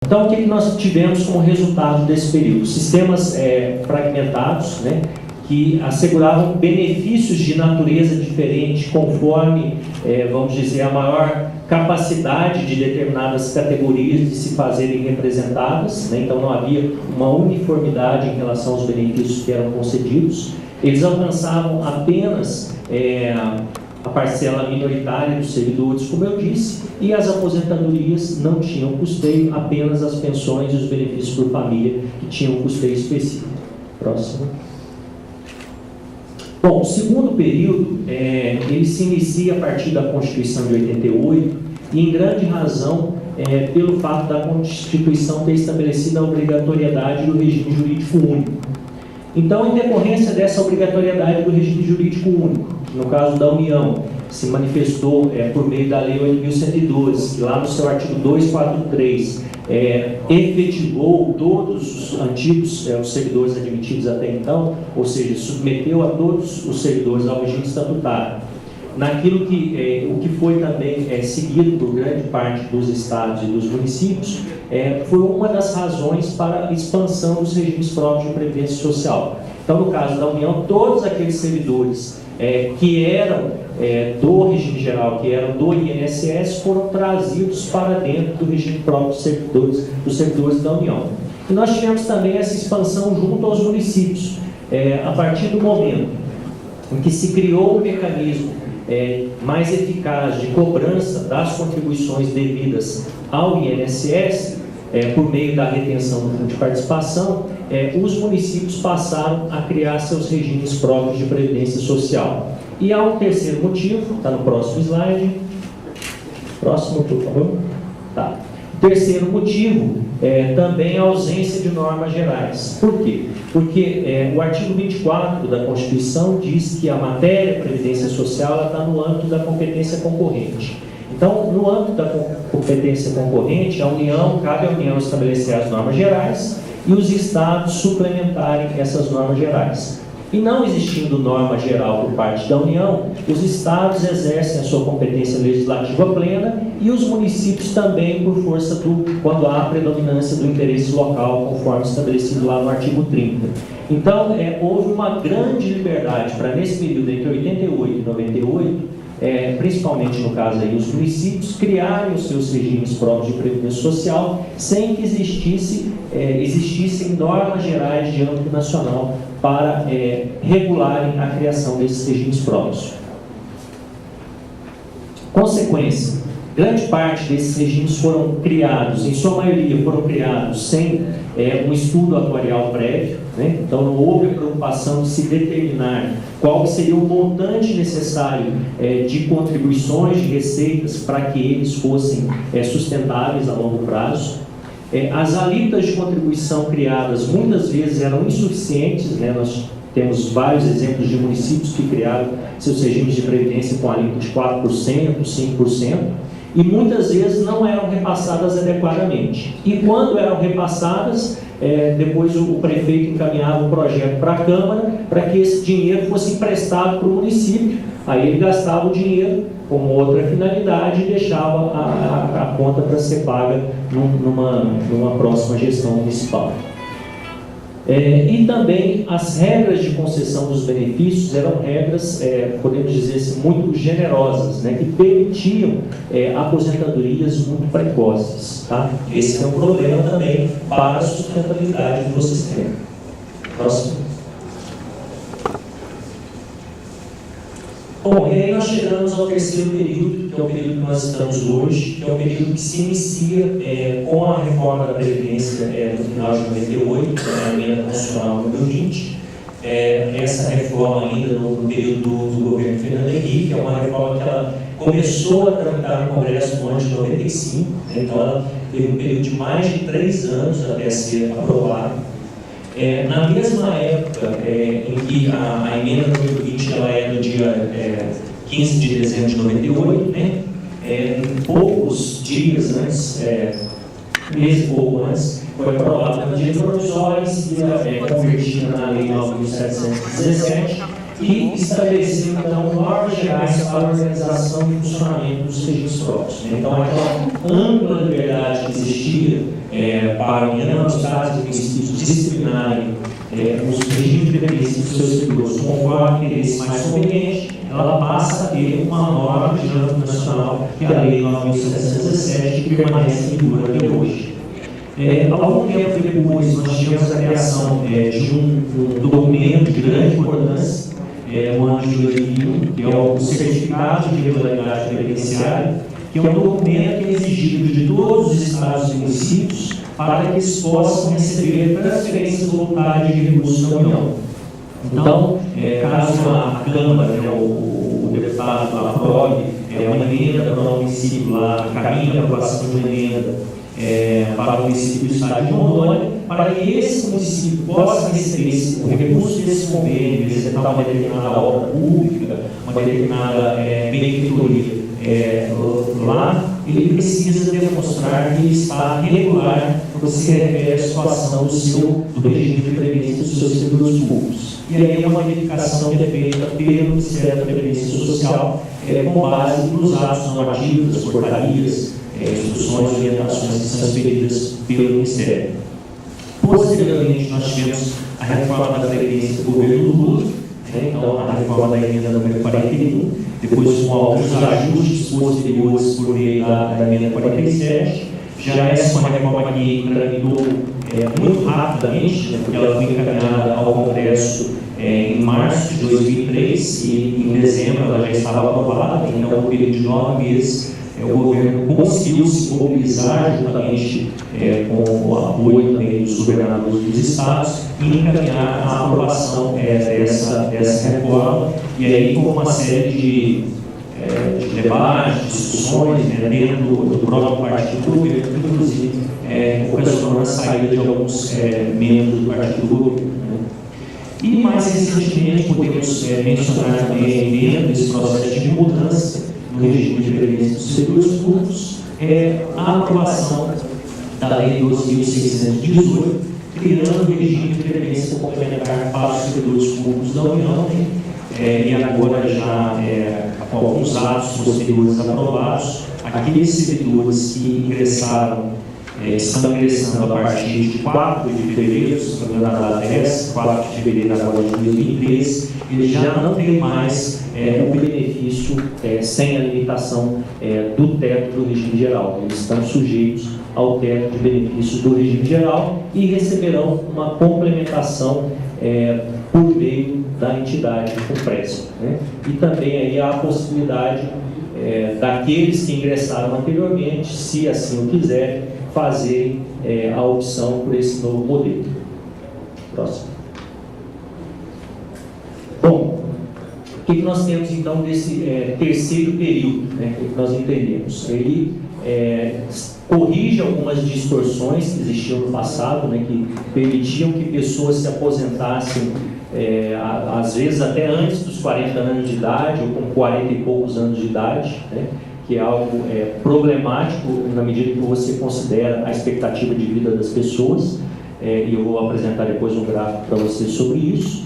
Então, o que nós tivemos como resultado desse período? Sistemas fragmentados, né, que asseguravam benefícios de natureza diferente conforme, vamos dizer, a maior capacidade de determinadas categorias de se fazerem representadas, né? Então não havia uma uniformidade em relação aos benefícios que eram concedidos. Eles alcançavam apenas a parcela minoritária dos servidores, como eu disse, e as aposentadorias não tinham custeio, apenas as pensões e os benefícios por família que tinham custeio específico. Próximo. Bom, o segundo período, ele se inicia a partir da Constituição de 88 e, em grande razão, pelo fato da Constituição ter estabelecido a obrigatoriedade do regime jurídico único. Então, em decorrência dessa obrigatoriedade do regime jurídico único, no caso da União, se manifestou por meio da Lei 8.112, que lá no seu artigo 243 efetivou todos os antigos os servidores admitidos até então, ou seja, submeteu a todos os servidores ao regime estatutário. Naquilo que o que foi também seguido por grande parte dos estados e dos municípios, foi uma das razões para a expansão dos regimes próprios de previdência social. Então, no caso da União, todos aqueles servidores que eram do regime geral, que eram do INSS, foram trazidos para dentro do regime próprio dos servidores da União. E nós tivemos também essa expansão junto aos municípios. A partir do momento em que se criou um mecanismo mais eficaz de cobrança das contribuições devidas ao INSS, por meio da retenção do fundo de participação, os municípios passaram a criar seus regimes próprios de previdência social. E há um terceiro motivo, está no próximo slide. Próximo, por favor. Tá. O terceiro motivo também a ausência de normas gerais. Por quê? Porque o artigo 24 da Constituição diz que a matéria previdência social está no âmbito da competência concorrente. Então, no âmbito da competência concorrente, cabe à União estabelecer as normas gerais e os estados suplementarem essas normas gerais. E não existindo norma geral por parte da União, os estados exercem a sua competência legislativa plena e os municípios também por força quando há a predominância do interesse local, conforme estabelecido lá no artigo 30. Então, houve uma grande liberdade para, nesse período entre 88 e 98, principalmente no caso aí, os municípios criarem os seus regimes próprios de previdência social sem que existissem normas gerais de âmbito nacional para regularem a criação desses regimes próprios. Consequência, grande parte desses regimes foram criados, em sua maioria foram criados sem um estudo atuarial prévio, né? Então não houve a preocupação de se determinar qual seria o montante necessário de contribuições, de receitas, para que eles fossem sustentáveis a longo prazo. As alíquotas de contribuição criadas muitas vezes eram insuficientes, né? Nós temos vários exemplos de municípios que criaram seus regimes de previdência com alíquota de 4%, 5%, e muitas vezes não eram repassadas adequadamente. E quando eram repassadas, depois o prefeito encaminhava o projeto para a Câmara para que esse dinheiro fosse emprestado para o município. Aí ele gastava o dinheiro com outra finalidade e deixava a conta para ser paga numa próxima gestão municipal. E também as regras de concessão dos benefícios eram regras, podemos dizer assim, muito generosas, né, que permitiam aposentadorias muito precoces. Tá? Esse é um problema também para a sustentabilidade do sistema. Próximo. Bom, e aí nós chegamos ao terceiro período, que é o período que nós estamos hoje, que é o período que se inicia com a reforma da Previdência no final de 98, a emenda constitucional número 20. Essa reforma ainda no período do governo Fernando Henrique, é uma reforma que ela começou a tramitar no Congresso no ano de 95, então ela teve um período de mais de 3 anos até ser aprovada. Na mesma época em que a emenda número 20 ela é no dia 15 de dezembro de 98, né? Poucos dias antes, mês e pouco antes, foi aprovada a medida provisória e em seguida convertida na Lei 9.717, e estabeleceu, então, normas gerais para a organização e funcionamento dos regimes próprios. Então, aquela ampla liberdade que existia para a União, os Estados e municípios disciplinarem os regimes de previdência dos seus servidores conforme interesse mais conveniente, ela passa a ter uma norma de âmbito nacional, que é a Lei 9.717, que permanece em vigor até hoje. Algum tempo depois, nós tivemos a criação de um documento de grande importância, no ano de 2001, que é o Certificado de Regularidade Previdenciária, que é um documento que é exigido de todos os estados e municípios para que eles possam receber transferências voluntárias de recursos da União. Então, caso a Câmara, o deputado aprove uma emenda para o município lá, caminha a aprovação de uma emenda para o município do estado de Rondônia, para que esse município possa receber o recurso desse convênio, executar uma determinada obra pública, uma determinada benfeitoria lá, ele precisa demonstrar que ele está regular quando se refere à situação do regime de previdência dos seus servidores públicos. E aí é uma verificação que é feita pelo Ministério da Previdência Social com base nos atos normativos, das portarias, instruções e orientações que são expedidas pelo Ministério. Posteriormente, nós tivemos a reforma da Previdência do governo Lula, então a reforma da emenda número 41, depois com alguns ajustes posteriores por meio da emenda 47. Já essa é uma reforma que tramitou muito rapidamente, porque ela foi encaminhada ao Congresso em março de 2003 e em dezembro ela já estava aprovada, então, no período de 9 meses, o governo conseguiu se mobilizar juntamente com o apoio também dos governadores dos estados e encaminhar a aprovação dessa reforma, e aí com uma série de debates, discussões dentro do próprio partido do governo, inclusive ocasionou a saída de alguns membros do partido do governo. E mais recentemente podemos mencionar também a emenda desse processo de mudança no regime de previdência dos servidores públicos, a aprovação da Lei 12.618, criando o regime de previdência complementar para os servidores públicos da União, e agora já com alguns atos posteriores aprovados, aqueles servidores que estão ingressando a partir de 4 de fevereiro, se não me engano, da 10, 4 de fevereiro agora de 2013, eles já não têm mais o benefício sem a limitação do teto do regime geral. Eles estão sujeitos ao teto de benefícios do regime geral e receberão uma complementação por meio da entidade com empréstimo. E também aí há a possibilidade daqueles que ingressaram anteriormente, se assim o quiserem, fazerem a opção por esse novo modelo. Próximo. Bom, o que nós temos então desse terceiro período, que nós entendemos? Ele corrige algumas distorções que existiam no passado, que permitiam que pessoas se aposentassem às vezes até antes dos 40 anos de idade ou com 40 e poucos anos de idade, que é algo problemático na medida que você considera a expectativa de vida das pessoas, e eu vou apresentar depois um gráfico para vocês sobre isso.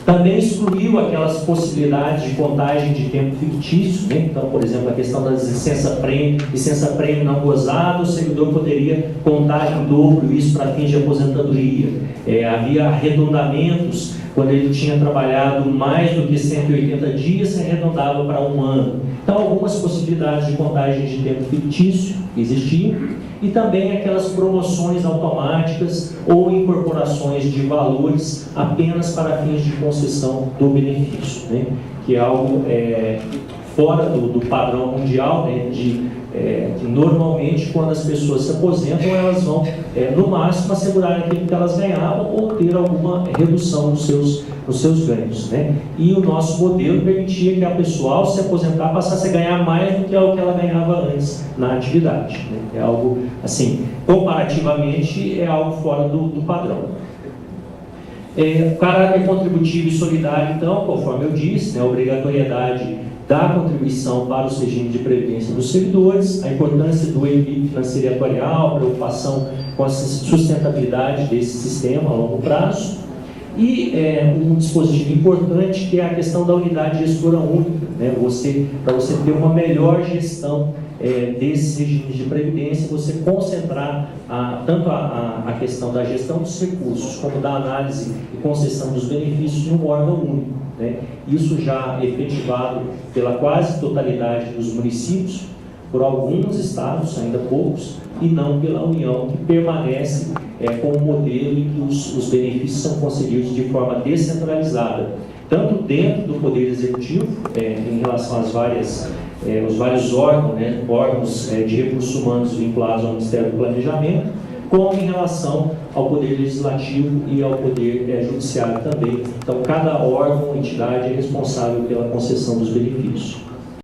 Também excluiu aquelas possibilidades de contagem de tempo fictício, então, por exemplo, a questão da licença-prêmio não gozada, o servidor poderia contar em dobro isso para fins de aposentadoria. Havia arredondamentos, quando ele tinha trabalhado mais do que 180 dias, se arredondava para 1 ano. Então, algumas possibilidades de contagem de tempo fictício existiam, e também aquelas promoções automáticas ou incorporações de valores apenas para fins de concessão do benefício, que é algo fora do padrão mundial, que normalmente quando as pessoas se aposentam, elas vão no máximo assegurar aquilo que elas ganhavam ou ter alguma redução nos seus ganhos, E o nosso modelo permitia que a pessoa, ao se aposentar, passasse a ganhar mais do que o que ela ganhava antes na atividade, É algo, assim, comparativamente, é algo fora do padrão. O caráter contributivo e solidário, então, conforme eu disse, a obrigatoriedade da contribuição para os regimes de previdência dos servidores, a importância do equilíbrio financeiro e atuarial, a preocupação com a sustentabilidade desse sistema a longo prazo, E um dispositivo importante que é a questão da unidade gestora única, né? Para você ter uma melhor gestão desses regimes de previdência, você concentrar tanto a questão da gestão dos recursos como da análise e concessão dos benefícios num órgão único, né? Isso já efetivado pela quase totalidade dos municípios, por alguns estados, ainda poucos, e não pela União, que permanece como modelo em que os benefícios são concedidos de forma descentralizada, tanto dentro do Poder Executivo, em relação às os vários órgãos, né, órgãos de recursos humanos vinculados ao Ministério do Planejamento, como em relação ao Poder Legislativo e ao Poder Judiciário também. Então, cada órgão, entidade é responsável pela concessão dos benefícios.